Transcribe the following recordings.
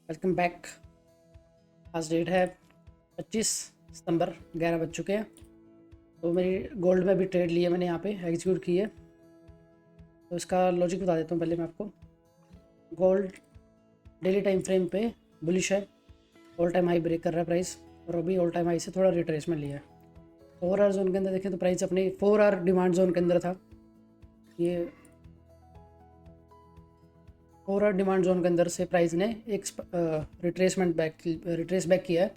Welcome back. आज date है 25 सितंबर, 11 बज चुके हैं। तो मेरी गोल्ड में भी ट्रेड ली है, मैंने यहाँ पे एग्जीक्यूट की है। तो इसका लॉजिक बता देता हूँ पहले मैं आपको। गोल्ड डेली टाइम फ्रेम पे बुलिश है, ऑल टाइम हाई ब्रेक कर रहा है प्राइस, और अभी ऑल टाइम हाई से थोड़ा रिट्रेसमेंट लिया है। 4 आवर जोन के अंदर देखें तो प्राइस अपने 4 आवर डिमांड जोन के अंदर था। ये 4 आवर डिमांड जोन के अंदर से प्राइस ने एक रिट्रेस बैक किया है।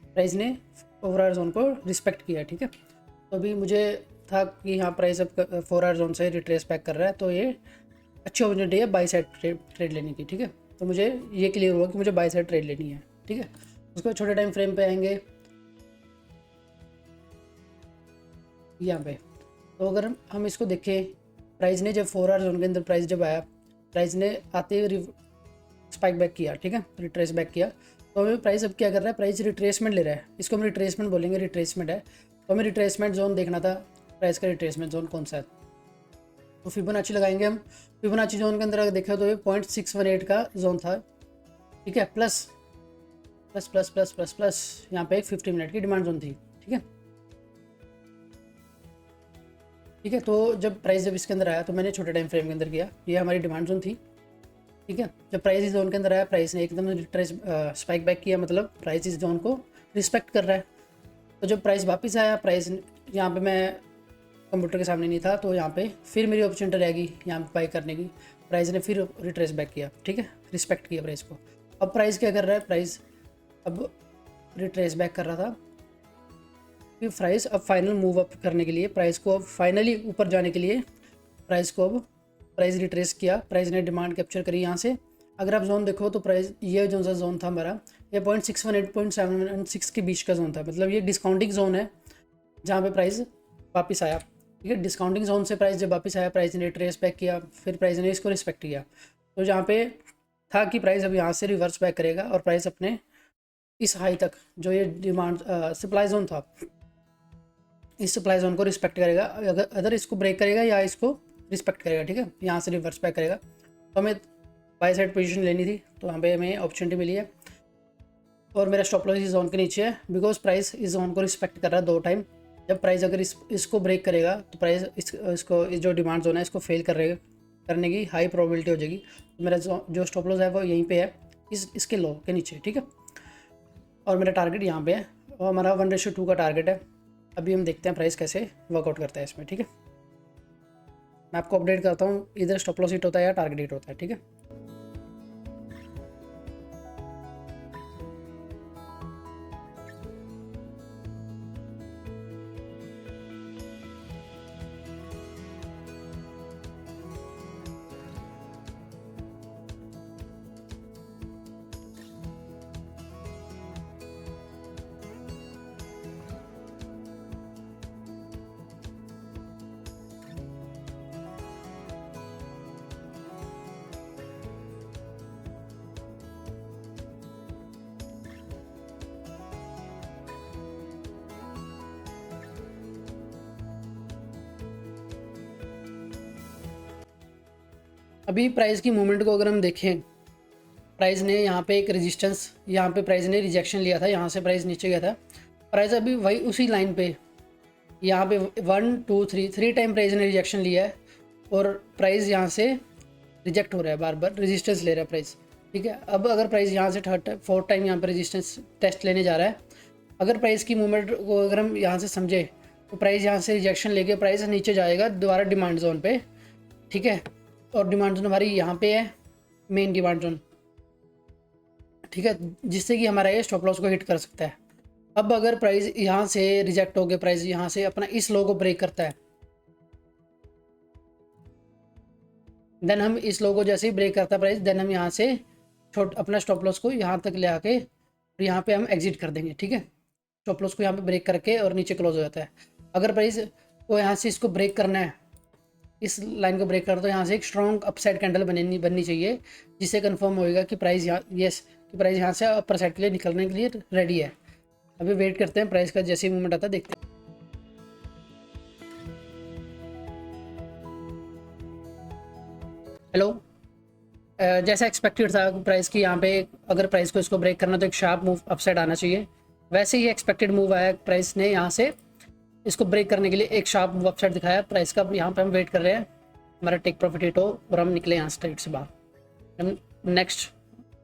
प्राइस ने 4 आवर जोन को रिस्पेक्ट किया है, ठीक है। तो अभी मुझे था कि यहाँ प्राइस अब 4 आवर जोन से रिट्रेस बैक कर रहा है, तो ये अच्छी अपॉर्चुनिटी है बाई साइड ट्रेड लेने की, ठीक है। तो मुझे ये क्लियर हुआ कि मुझे बाई साइड ट्रेड लेनी है, ठीक है। उसको छोटे टाइम फ्रेम पे आएंगे यहाँ पे। तो अगर हम इसको देखें, प्राइस ने जब 4 आवर जोन के अंदर प्राइस जब आया, प्राइस ने आते हुए स्पाइक बैक किया, ठीक है, रिट्रेस बैक किया। तो हमें प्राइस अब क्या कर रहा है, प्राइस रिट्रेसमेंट ले रहा है। इसको हम रिट्रेसमेंट बोलेंगे, रिट्रेसमेंट है। तो हमें रिट्रेसमेंट जोन देखना था, प्राइस का रिट्रेसमेंट जोन कौन सा है। तो फिबोनाची लगाएंगे हम। फिबोनाची जोन के अंदर अगर देखा तो ये 0.618 का जोन था, ठीक है। Plus plus plus plus plus plus यहाँ पे एक 50 मिनट की डिमांड जोन थी, ठीक है। ठीक है, तो जब प्राइस जब इसके अंदर आया तो मैंने छोटे टाइम फ्रेम के अंदर किया, ये हमारी डिमांड जोन थी, ठीक है। जब प्राइस इस जोन के अंदर आया, प्राइस ने एकदम रिट्रेस स्पाइक बैक किया, मतलब प्राइस इस जोन को रिस्पेक्ट कर रहा है। तो जब प्राइस वापस आया, प्राइस यहाँ पे मैं कंप्यूटर के सामने नहीं था, तो यहाँ पे फिर मेरी अपॉर्चुनिटी रहेगी यहाँ पे बाई करने की। प्राइस ने फिर रिट्रेस बैक किया, ठीक है, रिस्पेक्ट किया प्राइस को। अब प्राइस क्या कर रहा है, प्राइस अब रिट्रेस बैक कर रहा था, फिर प्राइस अब फाइनल मूव अप करने के लिए, प्राइस को अब फाइनली ऊपर जाने के लिए प्राइस को अब प्राइस रिट्रेस किया। प्राइस ने डिमांड कैप्चर करी यहाँ से। अगर आप जोन देखो तो प्राइस ये जो सा जोन था हमारा, ये 0.618 0.716 के बीच का जोन था, मतलब ये डिस्काउंटिंग जोन है जहाँ पे प्राइस वापस आया, ठीक है। डिस्काउंटिंग जोन से प्राइस जब वापस आया, प्राइस ने ट्रेस बैक किया, फिर प्राइस ने इसको रिस्पेक्ट किया। तो जहाँ पे था कि प्राइस अब यहाँ से रिवर्स बैक करेगा और प्राइस अपने इस हाई तक, जो ये डिमांड सप्लाई जोन था, इस सप्लाई जोन को रिस्पेक्ट करेगा। अगर इसको ब्रेक करेगा या इसको रिस्पेक्ट करेगा, ठीक है, यहाँ से रिवर्स बैक करेगा। तो हमें बाई साइड पोजीशन लेनी थी, तो यहाँ पे हमें अपॉर्चुनिटी मिली है। और मेरा स्टॉप लॉस इस जोन के नीचे है, बिकॉज प्राइस इस जोन को रिस्पेक्ट कर रहा है 2 टाइम। जब प्राइस अगर इसको ब्रेक करेगा तो प्राइस इसको जो डिमांड जोन है इसको फेल करने की हाई प्रोबेबिलिटी हो जाएगी। तो मेरा जो स्टॉप लॉस है वो यहीं पे है, इसके लो के नीचे, ठीक है। और मेरा टारगेट यहाँ पे है, और हमारा 1:2 का टारगेट है। अभी हम देखते हैं प्राइस कैसे वर्कआउट करता है इसमें, ठीक है। मैं आपको अपडेट करता हूँ, इधर स्टॉप लॉस हिट होता है या टारगेट हिट होता है, ठीक है। अभी प्राइस की मूवमेंट को अगर हम देखें, प्राइस ने यहाँ पे एक रेजिस्टेंस, यहाँ पे प्राइस ने रिजेक्शन लिया था, यहाँ से प्राइस नीचे गया था। प्राइस अभी वही उसी लाइन पे यहाँ पे 1 2 3 टाइम प्राइस ने रिजेक्शन लिया है, और प्राइस यहाँ से रिजेक्ट हो रहा है, बार बार रेजिस्टेंस ले रहा है प्राइस, ठीक है। अब अगर प्राइस यहाँ से 4th टाइम यहाँ पर रेजिस्टेंस टेस्ट लेने जा रहा है, अगर प्राइस की मूवमेंट को अगर हम यहाँ से समझे, तो प्राइस यहाँ से रिजेक्शन लेके प्राइस नीचे जाएगा दोबारा डिमांड जोन पे, ठीक है। और डिमांड जोन हमारी यहाँ पे है, मेन डिमांड जोन, ठीक है, जिससे कि हमारा ये स्टॉप लॉस को हिट कर सकता है। अब अगर प्राइस यहाँ से रिजेक्ट होकर प्राइस यहाँ से अपना इस लो को ब्रेक करता है, देन हम इस लो को जैसे ही ब्रेक करता है प्राइस, देन हम यहाँ से अपना स्टॉप लॉस को यहाँ तक ले आके यहाँ पे हम एग्जिट कर देंगे, ठीक है। स्टॉप लॉस को यहाँ पे ब्रेक करके और नीचे क्लोज हो जाता है। अगर प्राइस को यहाँ से इसको ब्रेक करना है, इस लाइन को ब्रेक कर, तो यहाँ से एक स्ट्रॉन्ग अपसाइड कैंडल बननी चाहिए, जिससे कंफर्म होएगा कि प्राइस कि प्राइस यहाँ से अपर साइड के लिए निकलने के लिए रेडी है। अभी वेट करते हैं प्राइस का जैसे ही मूवमेंट आता है, देखते हैं। हेलो, जैसा एक्सपेक्टेड था प्राइस की, यहाँ पे अगर प्राइस को इसको ब्रेक करना तो एक शार्प मूव अपसाइड आना चाहिए, वैसे ही एक्सपेक्टेड मूव आया प्राइस ने यहाँ से इसको ब्रेक करने के लिए एक शार्प मूव अपसाइड दिखाया प्राइस का। यहाँ पे हम वेट कर रहे हैं हमारा टेक प्रॉफिट हिट हो और हम निकले यहाँ से ट्रेड से बाहर। हम नेक्स्ट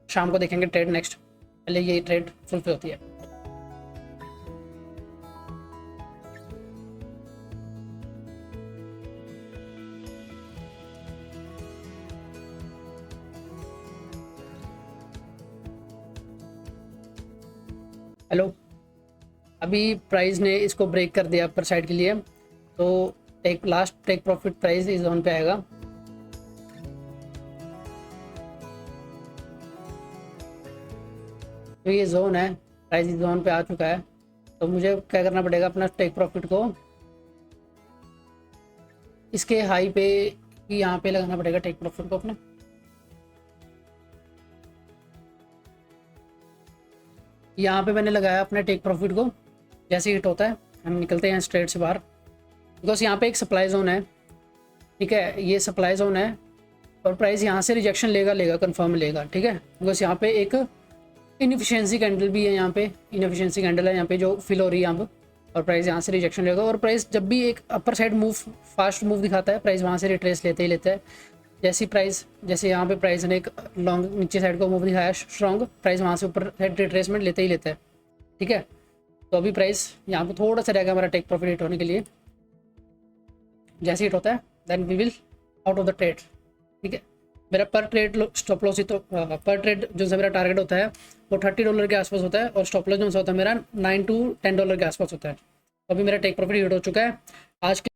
शाम को देखेंगे ट्रेड नेक्स्ट, पहले ये ट्रेड फुल पे होती है। हेलो, अभी प्राइस ने इसको ब्रेक कर दिया अपर साइड के लिए, तो लास्ट टेक प्रॉफिट प्राइस इस जोन पे आएगा। तो ये जोन है, प्राइस इस जोन पे आ चुका है, तो मुझे क्या करना पड़ेगा, अपना टेक प्रॉफिट को इसके हाई पे ही यहाँ पे लगाना पड़ेगा टेक प्रॉफिट को अपने। यहाँ पे मैंने लगाया अपने टेक प्रॉफिट को, जैसे हिट होता है हम निकलते हैं स्ट्रेट से बाहर, बिकॉज यहाँ पे एक सप्लाई जोन है, ठीक है, ये सप्लाई जोन है और प्राइस यहाँ से रिजेक्शन लेगा कंफर्म लेगा, ठीक है, बिकॉज यहाँ पे एक इनएफिशिएंसी कैंडल भी है, यहाँ पे इनएफिशिएंसी कैंडल है यहाँ पे जो फिल हो रही है यहाँ पे, और प्राइस यहाँ से रिजेक्शन लेगा। और प्राइस जब भी एक upper side move fast move दिखाता है प्राइस वहाँ से रिट्रेस लेते ही लेता है। जैसे यहाँ पे प्राइस ने एक लॉन्ग नीचे साइड को मूव दिखाया स्ट्रॉन्ग, प्राइस वहाँ से ऊपर साइड रिट्रेसमेंट लेते ही लेता है, ठीक है। तो अभी प्राइस यहाँ पे थोड़ा सा रहेगा हमारा टेक प्रॉफिट हिट होने के लिए, जैसे हिट होता है then we will out of the trade, ठीक है। मेरा पर ट्रेड स्टॉप लॉस ही तो पर ट्रेड जो सा मेरा टारगेट होता है वो $30 के आसपास होता है, और स्टॉप लॉस जो सा होता है मेरा $9 to $10 के आसपास होता है। तो अभी मेरा टेक प्रॉफिट हिट हो चुका है आज के